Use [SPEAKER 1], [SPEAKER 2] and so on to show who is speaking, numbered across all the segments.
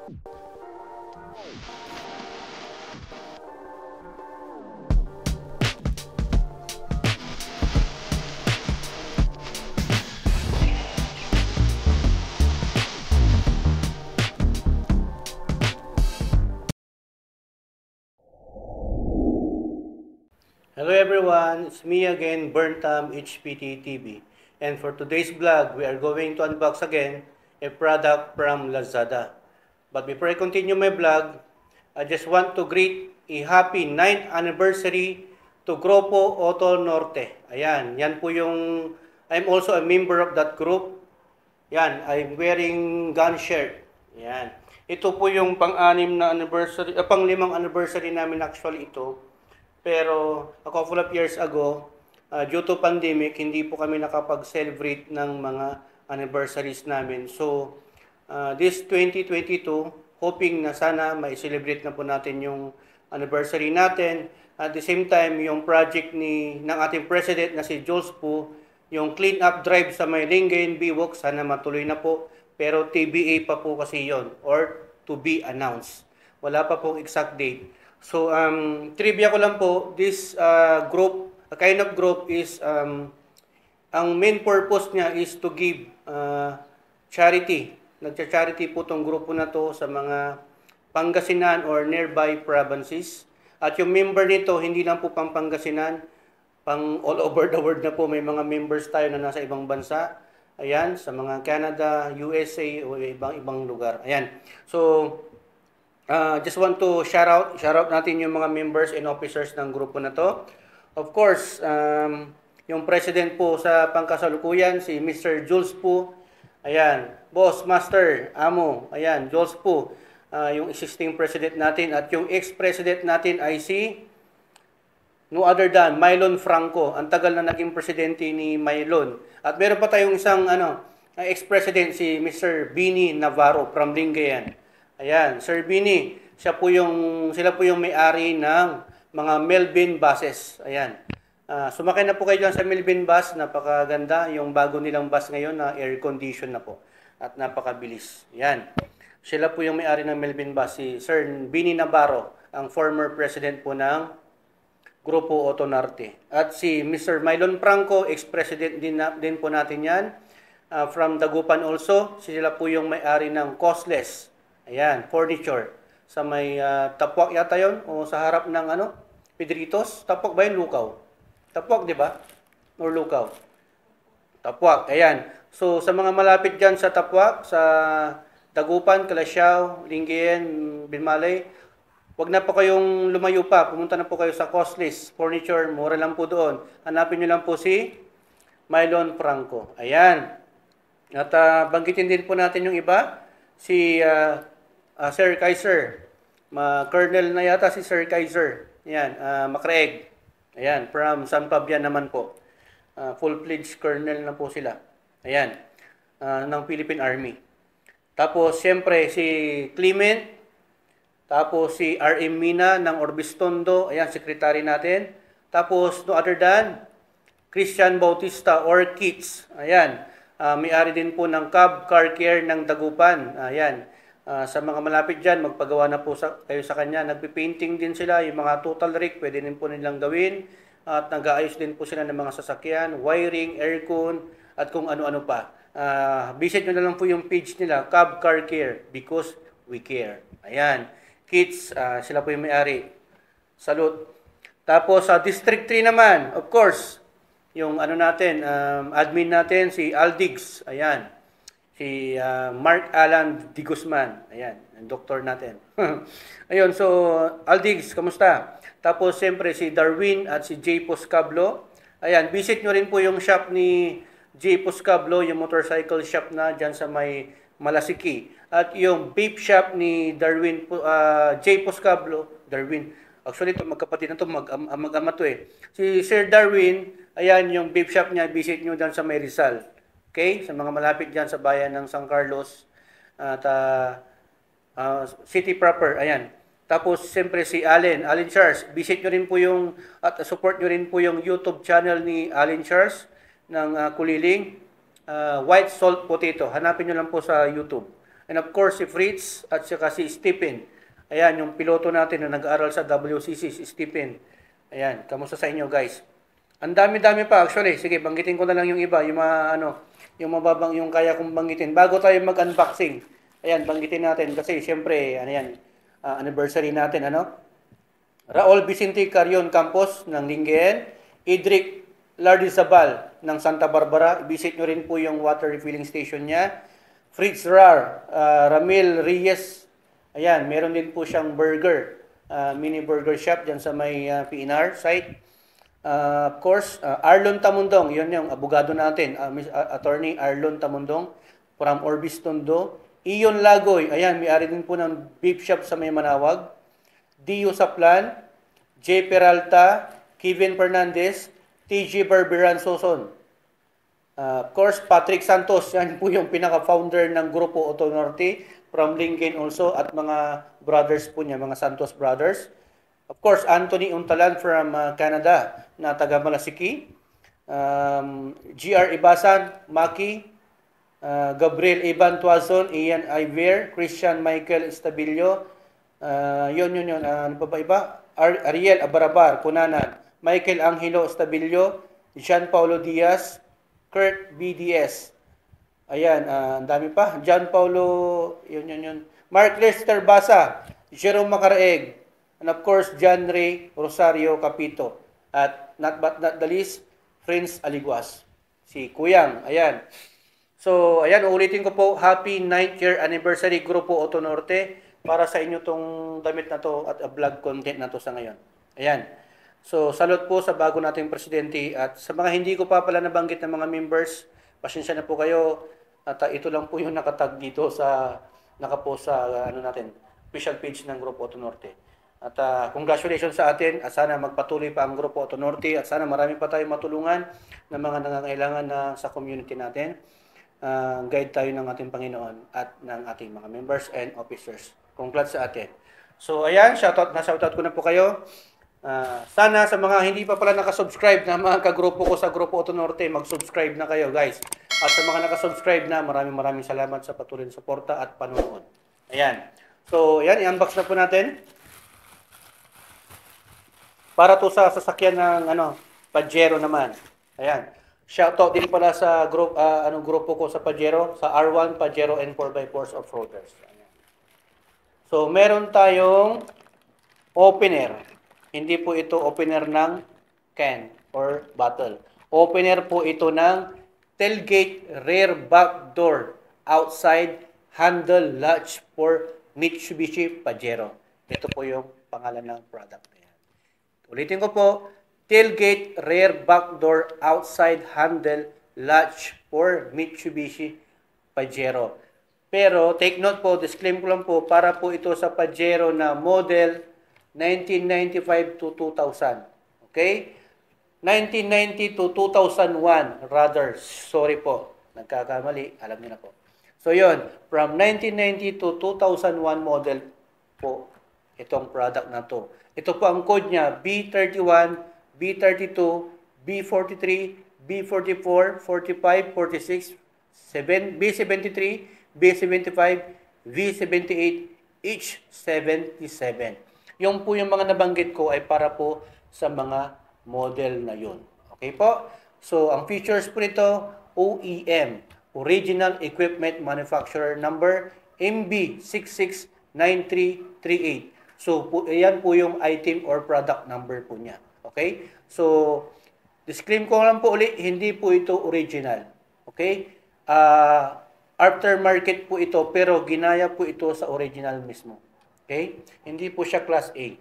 [SPEAKER 1] Hello everyone, it's me again, Burntam HPT TV. And for today's vlog, we are going to unbox again a product from Lazada. But before I continue my vlog, I just want to greet a happy 9th anniversary to Grupo Auto Norte. Ayan, yan po yung, I'm also a member of that group. Yan, I'm wearing gun shirt. Yan. Ito po yung pang-anim na anniversary, pang-limang anniversary namin actually ito. Pero a couple of years ago, due to pandemic, hindi po kami nakapag-celebrate ng mga anniversaries namin. So, this 2022, hoping na sana mai-celebrate na po natin yung anniversary natin. At the same time, yung project ng ating president na si Jules po, yung clean up drive sa may Lingayen Biwok, sana matuloy na po. Pero TBA pa po kasi yon or to be announced. Wala pa pong exact date. So, trivia ko lang po, this group, a kind of group is, ang main purpose niya is to give charity. Nagcha-charity po tong grupo na to sa mga Pangasinan or nearby provinces. At yung member nito, hindi lang po pang Pangasinan, pang all over the world na po, may mga members tayo na nasa ibang bansa. Ayan, sa mga Canada, USA, o ibang lugar. Ayan. So, just want to shout out natin yung mga members and officers ng grupo na to. Of course, yung president po sa pangkasalukuyan, si Mr. Jules po. Ayan, boss, master, amo. Ayan, Jules po, yung existing president natin. At yung ex-president natin ay si no other than Mylon Franco. Ang tagal na naging presidente ni Mylon. At meron pa tayong isang ex-president, si Mr. Bini Navarro from Lingayen. Ayan, Sir Bini, sila po yung may-ari ng mga Melvin buses. Ayan. Sumakay na po kayo dyan sa Melvin bus, napakaganda. Yung bago nilang bus ngayon na air condition na po at napakabilis. Ayan. Sila po yung may-ari ng Melvin bus, si Sir Bini Navarro, ang former president po ng Grupo Auto Norte. At si Mr. Mylon Franco, ex-president din po natin yan. From Dagupan also, sila po yung may-ari ng Costless. Ayan, furniture. Sa may Tapwak yata yon o sa harap ng Pedritos. Tapwak ba yun? Lukaw? Tapwak, di ba? Or Lukaw? Tapwak, ayan. So, sa mga malapit dyan sa Tapwak, sa Dagupan, Kalasyaw, Lingayen, Binmalay, wag na po kayong lumayo pa. Pumunta na po kayo sa Costless Furniture. Mura lang po doon. Hanapin nyo lang po si Mylon Franco. Ayan. At banggitin din po natin yung iba. Si Sir Kaiser, Colonel na yata si Sir Kaiser. Ayan, Macraeg. Ayan, from San Fabian naman po. Full-fledged colonel na po sila. Ayan, ng Philippine Army. Tapos, siyempre, si Clement. Tapos, si R.M. Mina ng Orbistondo. Ayan, secretary natin. Tapos, no other than Christian Bautista or Kits. Ayan, may-ari din po ng Cab Car Care ng Dagupan. Ayan. Sa mga malapit dyan, magpagawa na po kayo sa kanya. Nagpipainting din sila, yung mga total rig, pwede din po nilang gawin. At nag-aayos din po sila ng mga sasakyan, wiring, aircon, at kung ano-ano pa. Visit nyo na lang po yung page nila, Cab Car Care, because we care. Ayan. Kids, sila po yung may-ari. Salute. Tapos sa District 3 naman, of course, yung admin natin, si Aldigs. Ayan. Si Mark Alan Di Guzman. Ayan, ang doktor natin. Ayun, so Aldigs, kamusta? Tapos siyempre si Darwin at si J. Poscablo. Ayan, visit nyo rin po yung shop ni J. Poscablo, yung motorcycle shop na dyan sa may Malasiki. At yung vape shop ni Darwin, J. Poscablo, Darwin. Actually, ito magkapatid na ito, mag-ama to eh. Si Sir Darwin, ayan yung vape shop niya, visit nyo dyan sa may Rizal. Okay? Sa mga malapit dyan sa bayan ng San Carlos at city proper. Ayan. Tapos, siyempre si Allen Charles. Visit nyo rin po at support nyo rin po yung YouTube channel ni Allen Charles ng Kuliling. White Salt Potato. Hanapin nyo lang po sa YouTube. And of course, si Fritz at saka si Stephen. Ayan, yung piloto natin na nag-aaral sa WCC, si Stephen. Ayan, kamusta sa inyo guys? Ang dami-dami pa actually. Sige, banggitin ko na lang yung iba, yung mga yung mababang yung kaya kong banggitin bago tayo mag-unboxing. Ayan, banggitin natin kasi siyempre, ano yan, anniversary natin, ano? Raul Vicente Carion Campos ng Lingayen, Idric Lardizabal ng Santa Barbara. Visit nyo rin po yung water refilling station niya. Fritz Rar, Ramil Reyes. Ayan, meron din po siyang burger, mini burger shop dyan sa may PNR site. Of course, Arlon Tamundong, yun yung abogado natin, Attorney Arlon Tamundong from Orbis Tondo. Ion Lagoy, ayan, may-ari din po ng beef shop sa may Manawag. Dio Saplan, J. Peralta, Kevin Fernandez, TG Barberan Soson. Of course, Patrick Santos, yan po yung pinaka-founder ng Grupo Auto Norte from Lingayen also at mga brothers po niya, mga Santos brothers. Of course, Anthony Untalan from Canada na taga Malasiki. GR Ibasan, Maki, Gabriel Ivan Tuazon, Ian Iver, Christian Michael Estabillo, yun. Ano pa ba iba? Ariel Abarabar, Kunanan, Michael Angelo Estabillo, Jean Paulo Diaz, Kurt BDS. Ayan, ang dami pa. John Paulo, yun. Mark Lester Basa, Jerome Macaraeg, and of course, John Ray Rosario Capito. At not but not the least, Prince Aliguas. Si Kuyang, ayan. So, ayan, ulitin ko po, happy 9th year anniversary Grupo Auto Norte para sa inyo tong damit na to at vlog content na to sa ngayon. Ayan. So, salute po sa bago nating presidente at sa mga hindi ko pa pala nabanggit ng mga members, pasensya na po kayo at ito lang po yung nakatag dito sa nakapost sa natin, official page ng Grupo Auto Norte. At congratulations sa atin at sana magpatuloy pa ang Grupo Auto Norte at sana marami pa tayong matulungan ng mga nangangailangan na sa community natin. Guide tayo ng ating Panginoon at ng ating mga members and officers. Congrats sa atin. So ayan, shoutout ko na po kayo. Sana sa mga hindi pa pala nakasubscribe na mga kagrupo ko sa Grupo Auto Norte, mag-subscribe na kayo guys. At sa mga nakasubscribe na, maraming salamat sa patuloy na suporta at panonood. Ayan. So ayan, i-unbox na po natin. Para to sa sasakyan ng Pajero naman. Ayan. Shoutout din pala sa grupo ko sa Pajero, sa R1 Pajero and 4x4 off-roaders. Ayan. So meron tayong opener. Hindi po ito opener ng can or bottle. Opener po ito ng tailgate rear back door outside handle latch for Mitsubishi Pajero. Ito po yung pangalan ng product. Ulitin ko po, tailgate rear back door outside handle latch for Mitsubishi Pajero. Pero take note po, disclaim ko lang po, para po ito sa Pajero na model 1995 to 2000. Okay? 1990 to 2001 rather. Sorry po, nagkakamali, alam niyo na po. So yun, from 1990 to 2001 model po itong product na to. Ito po ang code niya, B31, B32, B43, B44, 45, 46, B73, B75, V78, each 77. Yung po yung mga nabanggit ko ay para po sa mga model na yun. Okay po? So, ang features po nito, OEM, Original Equipment Manufacturer Number, MB669338. So, yan po yung item or product number po niya. Okay? So, disclaim ko lang po ulit, hindi po ito original. Okay? Aftermarket po ito, pero ginaya po ito sa original mismo. Okay? Hindi po siya Class A.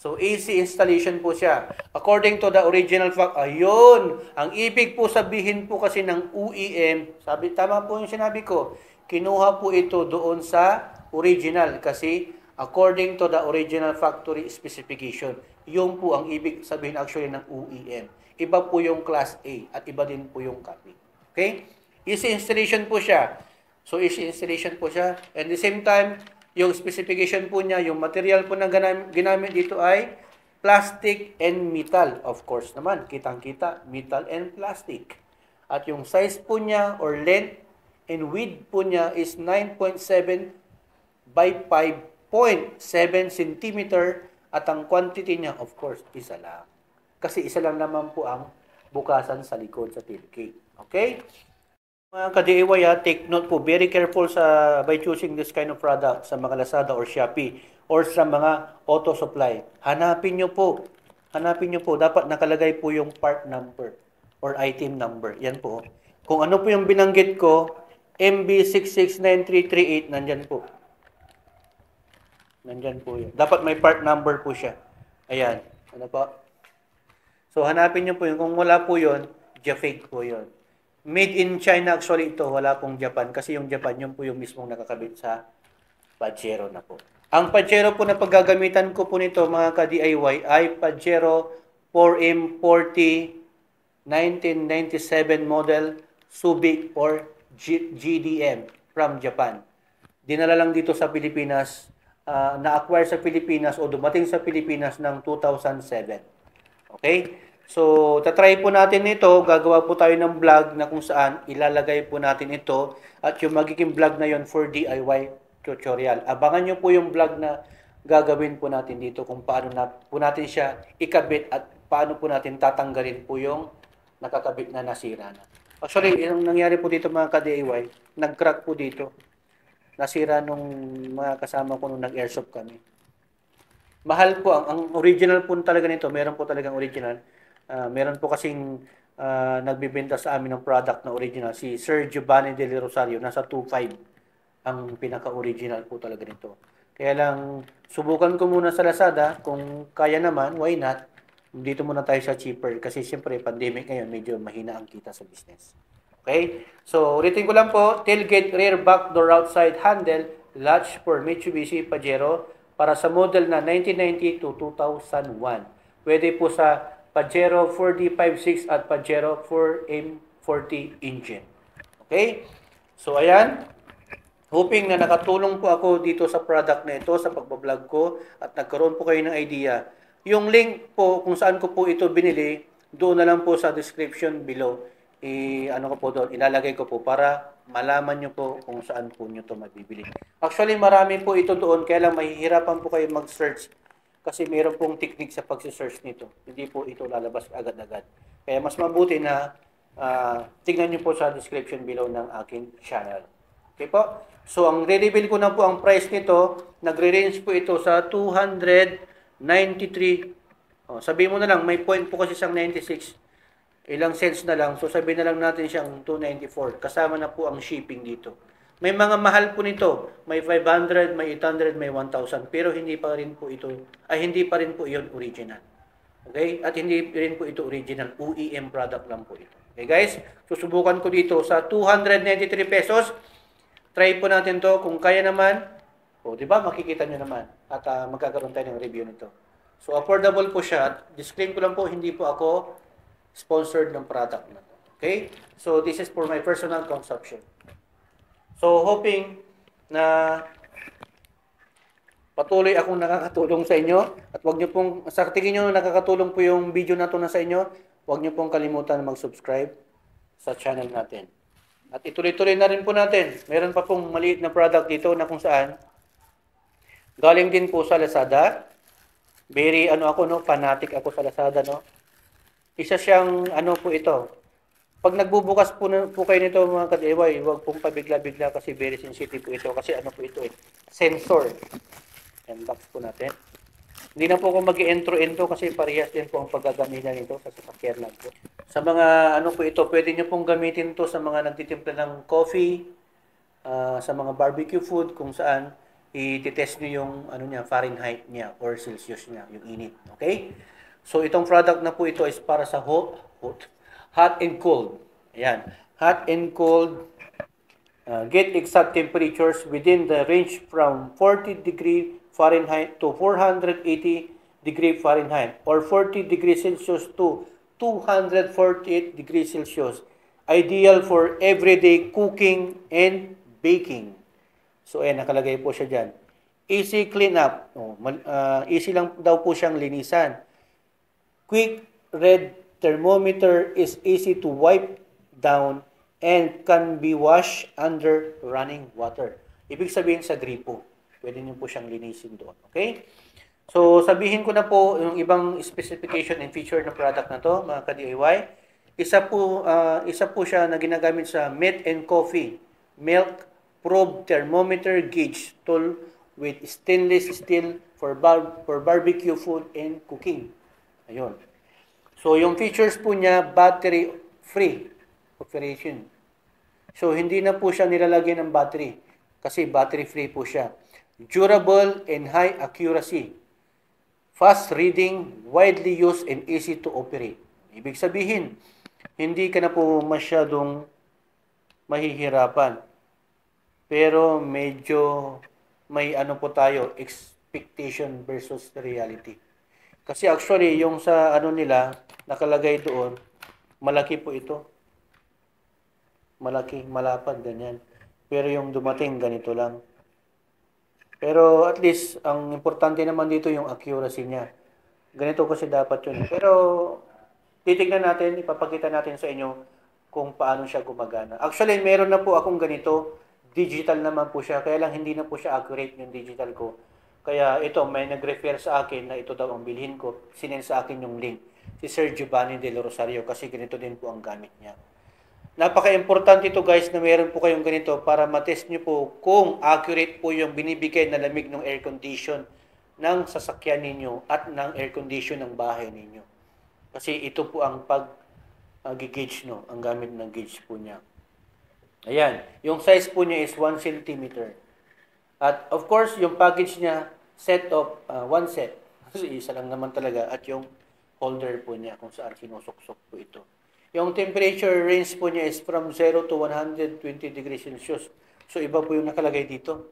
[SPEAKER 1] So, AC installation po siya. According to the original fact, ayun, ang ibig po sabihin po kasi ng OEM, tama po yung sinabi ko, kinuha po ito doon sa original kasi according to the original factory specification. Yung po ang ibig sabihin actually ng OEM. Iba po yung Class A at iba din po yung copy. Okay? Easy installation po siya. So, easy installation po siya. And the same time, yung specification po niya, yung material po na ginamit dito ay plastic and metal. Of course naman, kitang-kita, metal and plastic. At yung size po niya or length and width po niya is 9.7 by 5.7 cm at ang quantity niya, of course, isa lang. Kasi isa lang naman po ang bukasan sa likod sa tailgate. Okay? Mga ka-DIY, take note po, very careful by choosing this kind of product sa mga Lazada or Shopee or sa mga auto supply. Hanapin nyo po, dapat nakalagay po yung part number or item number. Yan po. Kung ano po yung binanggit ko, MB669338, nandyan po. Nandyan po yun. Dapat may part number po siya. Ayan. Ano po? So, hanapin nyo po yun. Kung wala po yun, fake po yun. Made in China actually ito. Wala pong Japan. Kasi yung Japan, yun po yung mismong nakakabit sa Pajero na po. Ang Pajero po na paggagamitan ko po nito, mga ka-DIY, ay Pajero 4M40 1997 model Subic or GDM from Japan. Dinala lang dito sa Pilipinas, na-acquire sa Pilipinas o dumating sa Pilipinas ng 2007. Okay? So, tatry po natin ito. Gagawa po tayo ng vlog na kung saan ilalagay po natin ito at yung magiging vlog na yon for DIY tutorial. Abangan nyo po yung vlog na gagawin po natin dito kung paano na po natin siya ikabit at paano po natin tatanggalin po yung nakakabit na nasira na. Actually, yung nangyari po dito mga ka-DIY, nag-crack po dito. Nasira nung mga kasama ko nung nag-airsoft kami. Mahal po, ang original po talaga nito, meron po talagang original. Meron po kasing nagbibenta sa amin ng product na original, si Sir Giovanni Del Rosario, nasa 2.5 ang pinaka-original po talaga nito. Kaya lang, subukan ko muna sa Lazada, kung kaya naman, why not? Dito muna tayo sa cheaper, kasi siyempre, pandemic ngayon, medyo mahina ang kita sa business. Okay? So, ulitin ko lang po, tailgate, rear back door outside handle, latch for Mitsubishi Pajero, para sa model na 1990 to 2001. Pwede po sa Pajero 4D56 at Pajero 4M40 engine. Okay? So, ayan. Hoping na nakatulong po ako dito sa product na ito, sa pagbablog ko, at nagkaroon po kayo ng idea. Yung link po kung saan ko po ito binili, doon na lang po sa description below. Ilalagay ko po para malaman nyo po kung saan po nyo ito mabibili. Actually, marami po ito doon, kaya lang mahihirapan po kayo mag-search kasi mayroon pong technique sa pag-search nito. Hindi po ito lalabas agad-agad. Kaya mas mabuti na tingnan nyo po sa description below ng aking channel. Okay po? So, ang re-reveal ko na po ang price nito, nagre-range po ito sa 293. Sabihin mo na lang, may point po kasi siyang 96. Ilang cents na lang. So, sabihin na lang natin siyang 294. Kasama na po ang shipping dito. May mga mahal po nito. May 500, may 800, may 1,000. Pero hindi pa rin po ito, hindi pa rin po iyon original. Okay? At hindi rin po ito original. OEM product lang po ito. Okay guys? Susubukan ko dito sa 293 pesos. Try po natin to kung kaya naman. O, di ba? Makikita nyo naman. At magkakaroon tayo ng review nito. So, affordable po siya. Disclaim ko lang po, hindi po ako sponsored ng product na to. Okay? So, this is for my personal consumption. So, hoping na patuloy akong nakakatulong sa inyo. At wag nyo pong, sa tingin nyo nakakatulong po yung video na to na sa inyo, wag nyo pong kalimutan mag-subscribe sa channel natin. At ituloy-tuloy na rin po natin. Meron pa pong maliit na product dito na kung saan galing din po sa Lazada. Very fanatic ako sa Lazada, no. Isa siyang po ito. Pag nagbubukas po kayo nito mga ka-DIY, huwag pong pabigla-bigla kasi very sensitive po ito kasi po ito sensor. Yan, box po natin. Hindi na po ako mag-intro kasi parehas din po ang paggagamitan nito sa sasakyan lang po. Sa mga po ito, pwede nyo pong gamitin to sa mga nagtitimpla ng coffee, sa mga barbecue food kung saan i-test nyo yung Fahrenheit niya or Celsius niya, yung init. Okay? So itong product na po ito is para sa hot and cold. Ayan. Hot and cold. Get exact temperatures within the range from 40 degree Fahrenheit to 480 degree Fahrenheit or 40 degrees Celsius to 248 degrees Celsius. Ideal for everyday cooking and baking. So ayan, nakalagay po siya dyan. Easy clean up. Easy lang daw po siyang linisan. Quick red thermometer is easy to wipe down and can be washed under running water. Ibig sabihin sa gripo. Pwede niyo po siyang linisin doon. Okay? So, sabihin ko na po yung ibang specification and feature ng product na to, mga ka-DIY. Isa po siya na ginagamit sa meat and coffee, milk probe thermometer gauge tool with stainless steel for barbecue food and cooking. Ayun. So, yung features po niya, battery-free operation. So, hindi na po siya nilalagyan ng battery kasi battery-free po siya. Durable and high accuracy. Fast reading, widely used, and easy to operate. Ibig sabihin, hindi ka na po masyadong mahihirapan. Pero medyo may ano po tayo, expectation versus reality. Kasi actually, yung sa ano nila, nakalagay doon, malaki po ito. Malaki, malapad, ganyan. Pero yung dumating, ganito lang. Pero at least, ang importante naman dito yung accuracy niya. Ganito kasi dapat yun. Pero titignan natin, ipapakita natin sa inyo kung paano siya gumagana. Actually, meron na po akong ganito. Digital naman po siya. Kaya lang hindi na po siya accurate yung digital ko. Kaya ito, may nag-refer sa akin na ito daw ang bilhin ko. Sinend sa akin yung link. Si Sir Giovanni Del Rosario kasi ganito din po ang gamit niya. Napaka-importante ito guys na meron po kayong ganito para matest nyo po kung accurate po yung binibigay na lamig ng air condition ng sasakyan ninyo at ng air condition ng bahay ninyo. Kasi ito po ang pag-gauge, no? Ang gamit ng gauge po niya. Ayan. Yung size po niya is 1 cm. At of course, yung package niya, set of one set. Kasi isa lang naman talaga. At yung holder po niya kung saan sinusuksok po ito. Yung temperature range po niya is from 0 to 120 degrees Celsius. So, iba po yung nakalagay dito.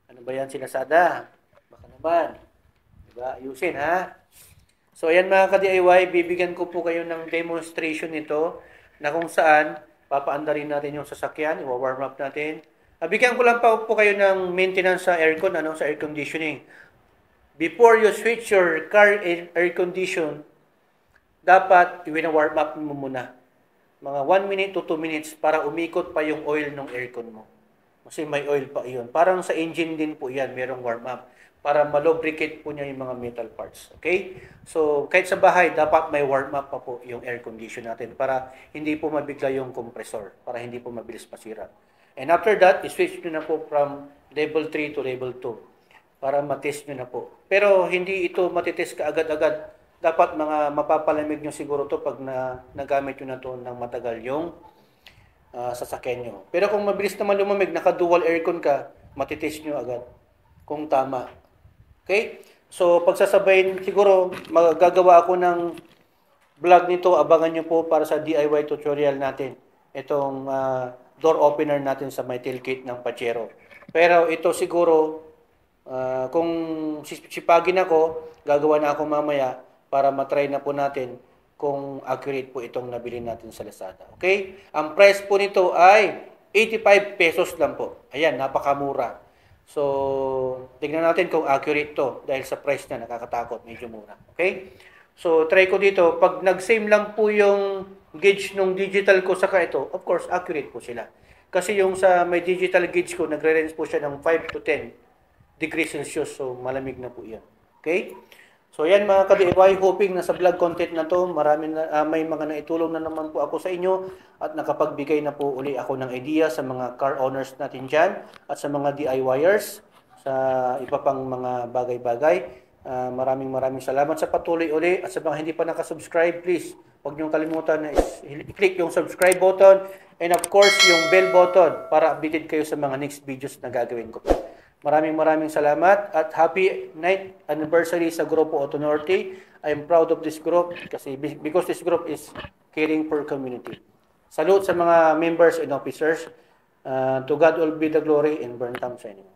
[SPEAKER 1] Ano ba yan, sinasada? Baka naman. Diba? Ayusin, ha? So, ayan mga ka-DIY, bibigyan ko po kayo ng demonstration nito na kung saan papaandarin natin yung sasakyan, i-warm up natin. Bigyan ko lang po kayo ng maintenance sa aircon, sa air conditioning. Before you switch your car air condition, dapat i-warm up mo muna. Mga 1 minute to 2 minutes para umikot pa yung oil ng aircon mo. Kasi may oil pa iyon. Parang sa engine din po yan, merong warm up. Para malubricate po niya yung mga metal parts. Okay? So, kahit sa bahay, dapat may warm up pa po yung air condition natin para hindi po mabigla yung compressor. Para hindi po mabilis masira. And after that, i-switch nyo na po from level 3 to level 2. Para matest nyo na po. Pero hindi ito matitest ka agad-agad. Dapat mga mapapalamig nyo siguro to pag nagamit nyo na to ng matagal yung sasakyan nyo. Pero kung mabilis naman lumamig, naka-dual aircon ka, matitest nyo agad kung tama. Okay? So, pagsasabayin, siguro magagawa ako ng vlog nito. Abangan nyo po para sa DIY tutorial natin. Itong door opener natin sa may tailgate ng Pajero. Pero ito siguro, kung sipagin ako, gagawa na ako mamaya para matry na po natin kung accurate po itong nabili natin sa Lazada. Okay? Ang price po nito ay 85 pesos lang po. Ayan, napakamura. So, tignan natin kung accurate to dahil sa price na nakakatakot, medyo mura. Okay? So, try ko dito. Pag nag-same lang po yung gauge ng digital ko saka ito, of course, accurate po sila. Kasi yung sa may digital gauge ko, nagre-range po siya ng 5 to 10 degrees Celsius. So, malamig na po yan. Okay? So yan mga ka-DIY, hoping na sa vlog content na to, may mga naitulong na naman po ako sa inyo at nakapagbigay na po uli ako ng idea sa mga car owners natin dyan at sa mga DIYers sa iba pang mga bagay-bagay. Maraming salamat sa patuloy uli at sa mga hindi pa nakasubscribe, please huwag niyong kalimutan na i-click yung subscribe button and of course yung bell button para updated kayo sa mga next videos na gagawin ko. Maraming salamat at happy 9th anniversary sa Grupo Auto Norte. I am proud of this group because this group is caring for community. Salute sa mga members and officers. To God all be the glory and burn time shining.